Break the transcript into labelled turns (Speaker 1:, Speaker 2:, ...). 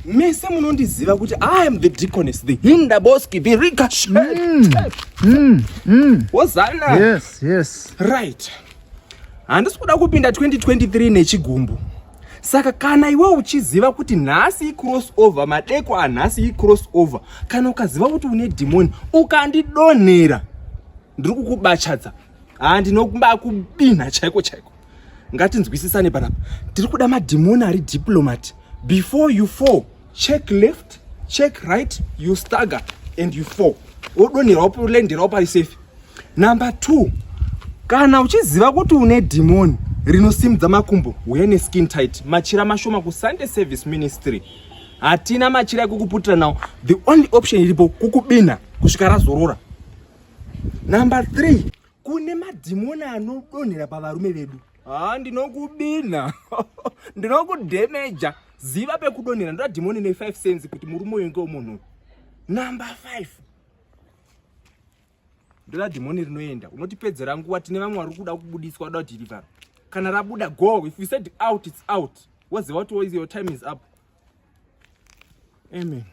Speaker 1: mese munondiziva kuti I am the deaconess, the hindaboski, the ricochet. Wozana?
Speaker 2: Yes.
Speaker 1: Right. Handisi kuda kupinda 2023 nechigumbu. Saka kana iwe uchiziva kuti nhasi i-crossover, madeko anhasi i-crossover, kana ukaziva kuti une demon, ukandidonhera, ndiri kukubachadza. Ndinokumba kubina chaiko. Ngatinzwisisane panapa. Tiri kuda mademon ari diplomat. Before you fall, check left, check right, you stagger and you fall. Odonhera upulendera upari safe. Number 2, kana uchiziva kuti une demon rinosimudza makumbo, uye neskin tight, machira mashoma ku Sunday Service Ministry. Hatina machira ekukuputira nawo. The only option iripo kukubina kusvika razorora. Number 3, kune mademon anodonhera pavarume vedu. Ndinokubina. Ndinokudamaja. Ziva pekudonhera ndoda demon ine 5 cents kuti murume uyu ngewomunhu. Number 5, ndoda demon rinoenda. Unotipedzera nguva, tine vamwe vari kuda kubudiswa, wada kudhirivhara. Kana rabuda, go. If you said out, it's out. What's what is your time is up. Amen.